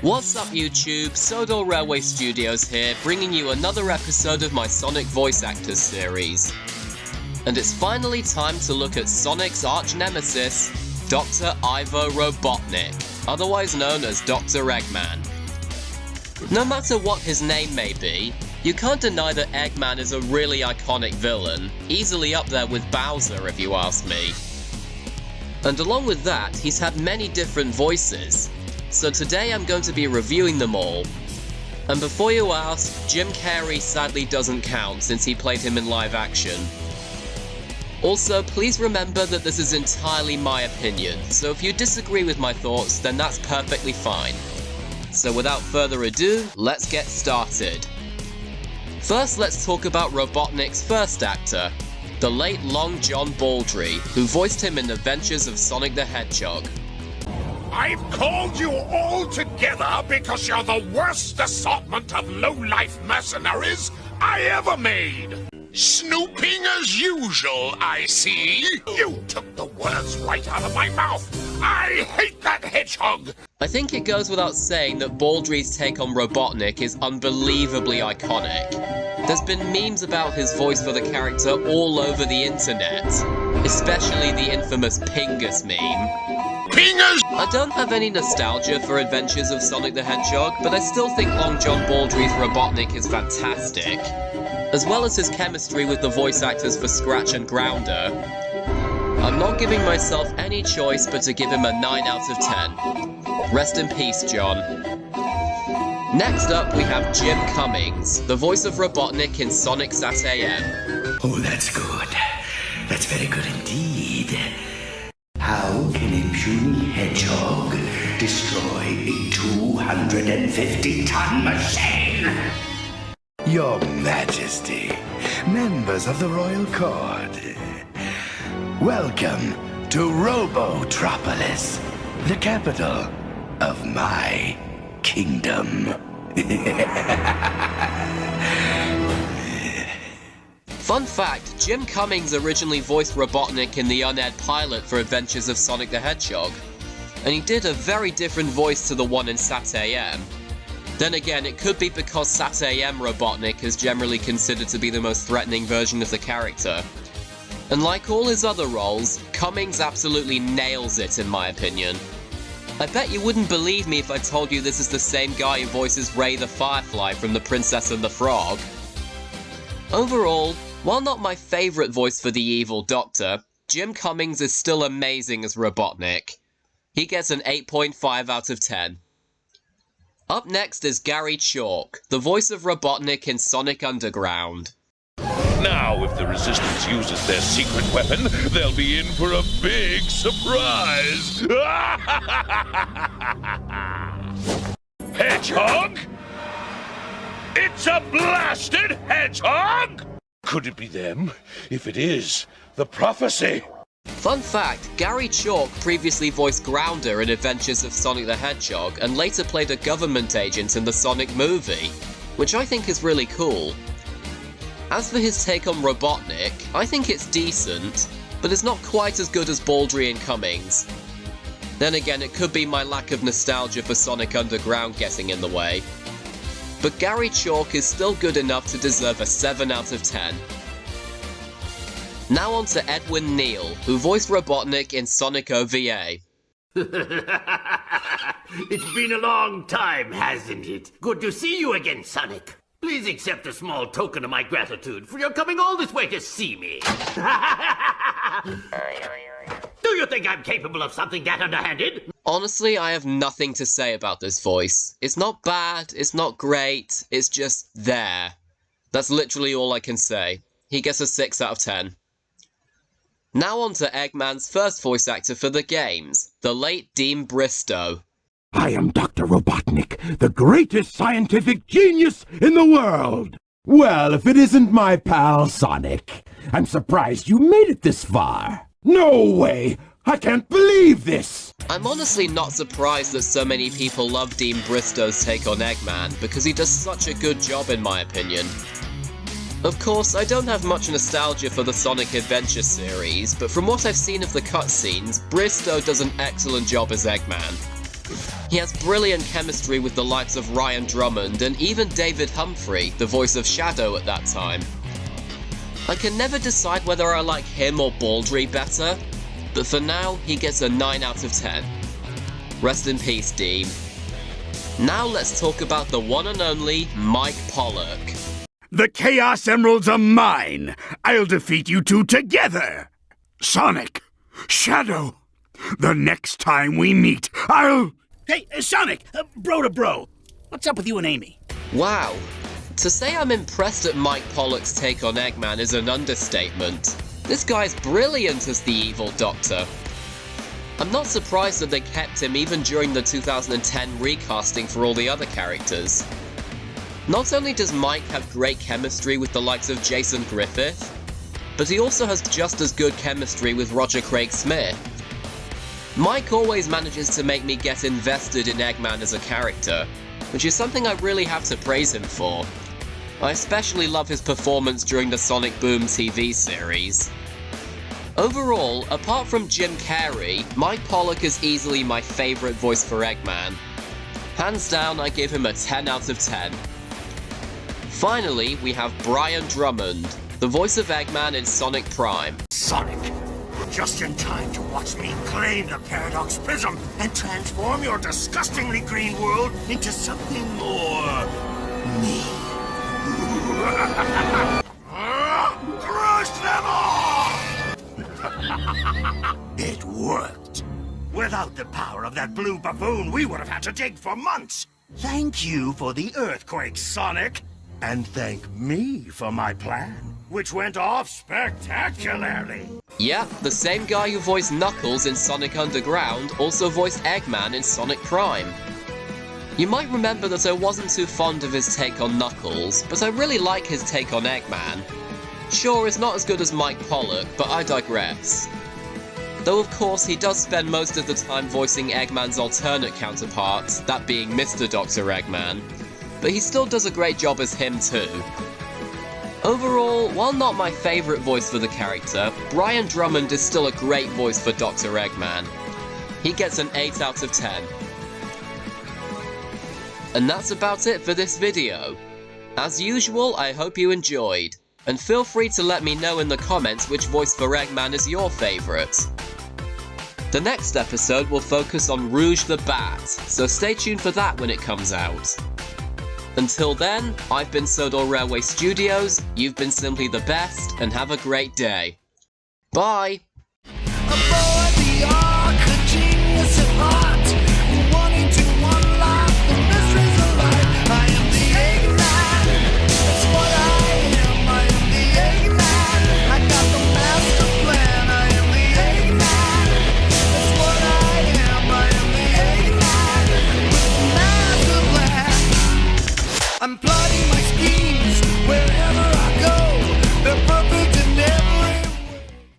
What's up YouTube, Sodor Railway Studios here, bringing you another episode of my Sonic voice actors series. And it's finally time to look at Sonic's arch-nemesis, Dr. Ivo Robotnik, otherwise known as Dr. Eggman. No matter what his name may be, you can't deny that Eggman is a really iconic villain, easily up there with Bowser if you ask me. And along with that, he's had many different voices. So today I'm going to be reviewing them all. And before you ask, Jim Carrey sadly doesn't count since he played him in live action. Also, please remember that this is entirely my opinion, so if you disagree with my thoughts, then that's perfectly fine. So without further ado, let's get started. First, let's talk about Robotnik's first actor, the late Long John Baldry, who voiced him in Adventures of Sonic the Hedgehog. I've called you all together because you're the worst assortment of low-life mercenaries I ever made. Snooping as usual, I see. You took the words right out of my mouth. I hate that hedgehog. I think it goes without saying that Baldry's take on Robotnik is unbelievably iconic. There's been memes about his voice for the character all over the internet, especially the infamous Pingus meme. Pingers! I don't have any nostalgia for Adventures of Sonic the Hedgehog, but I still think Long John Baldry's Robotnik is fantastic, as well as his chemistry with the voice actors for Scratch and Grounder. I'm not giving myself any choice but to give him a 9 out of 10. Rest in peace, John. Next up, we have Jim Cummings, the voice of Robotnik in Sonic Sat AM. Oh, that's good. That's very good indeed. How can a puny hedgehog destroy a 250-ton machine? Your Majesty, members of the Royal Court, welcome to Robotropolis, the capital of my kingdom. Fun fact, Jim Cummings originally voiced Robotnik in the unaired pilot for Adventures of Sonic the Hedgehog, and he did a very different voice to the one in Sat AM. Then again, it could be because Sat AM Robotnik is generally considered to be the most threatening version of the character. And like all his other roles, Cummings absolutely nails it in my opinion. I bet you wouldn't believe me if I told you this is the same guy who voices Ray the Firefly from The Princess and the Frog. Overall, while not my favourite voice for the evil Doctor, Jim Cummings is still amazing as Robotnik. He gets an 8.5 out of 10. Up next is Gary Chalk, the voice of Robotnik in Sonic Underground. Now, if the Resistance uses their secret weapon, they'll be in for a big surprise. Hedgehog? It's a blasted hedgehog! Could it be them? If it is, the prophecy. Fun fact, Gary Chalk previously voiced Grounder in Adventures of Sonic the Hedgehog and later played a government agent in the Sonic movie, which I think is really cool. As for his take on Robotnik, I think it's decent, but it's not quite as good as Baldry and Cummings. Then again, it could be my lack of nostalgia for Sonic Underground getting in the way. But Gary Chalk is still good enough to deserve a 7 out of 10. Now on to Edwin Neil, who voiced Robotnik in Sonic OVA. It's been a long time, hasn't it? Good to see you again, Sonic. Please accept a small token of my gratitude for your coming all this way to see me. Do you think I'm capable of something that underhanded? Honestly, I have nothing to say about this voice. It's not bad, it's not great, it's just there. That's literally all I can say. He gets a 6 out of 10. Now on to Eggman's first voice actor for the games, the late Dean Bristow. I am Dr. Robotnik, the greatest scientific genius in the world! Well, if it isn't my pal Sonic. I'm surprised you made it this far. No way! I can't believe this! I'm honestly not surprised that so many people love Dean Bristow's take on Eggman, because he does such a good job in my opinion. Of course, I don't have much nostalgia for the Sonic Adventure series, but from what I've seen of the cutscenes, Bristow does an excellent job as Eggman. He has brilliant chemistry with the likes of Ryan Drummond and even David Humphrey, the voice of Shadow at that time. I can never decide whether I like him or Baldry better, but for now, he gets a 9 out of 10. Rest in peace, Dean. Now let's talk about the one and only Mike Pollock. The Chaos Emeralds are mine. I'll defeat you two together. Sonic, Shadow, the next time we meet, I'll... Hey, Sonic, bro to bro. What's up with you and Amy? Wow. To say I'm impressed at Mike Pollock's take on Eggman is an understatement. This guy's brilliant as the evil Doctor. I'm not surprised that they kept him even during the 2010 recasting for all the other characters. Not only does Mike have great chemistry with the likes of Jason Griffith, but he also has just as good chemistry with Roger Craig Smith. Mike always manages to make me get invested in Eggman as a character, which is something I really have to praise him for. I especially love his performance during the Sonic Boom TV series. Overall, apart from Jim Carrey, Mike Pollock is easily my favourite voice for Eggman. Hands down, I give him a 10 out of 10. Finally, we have Brian Drummond, the voice of Eggman in Sonic Prime. Sonic, you're just in time to watch me claim the Paradox Prism and transform your disgustingly green world into something more... me. Crush them all! It worked. Without the power of that blue baboon, we would have had to dig for months. Thank you for the earthquake, Sonic. And thank me for my plan, which went off spectacularly. Yeah, the same guy who voiced Knuckles in Sonic Underground also voiced Eggman in Sonic Prime. You might remember that I wasn't too fond of his take on Knuckles, but I really like his take on Eggman. Sure, it's not as good as Mike Pollock, but I digress. Though of course he does spend most of the time voicing Eggman's alternate counterpart, that being Mr. Dr. Eggman, but he still does a great job as him too. Overall, while not my favourite voice for the character, Brian Drummond is still a great voice for Dr. Eggman. He gets an 8 out of 10. And that's about it for this video. As usual, I hope you enjoyed, and feel free to let me know in the comments which voice for Eggman is your favourite. The next episode will focus on Rouge the Bat, so stay tuned for that when it comes out. Until then, I've been Sodor Railway Studios, you've been simply the best, and have a great day. Bye! I'm plotting my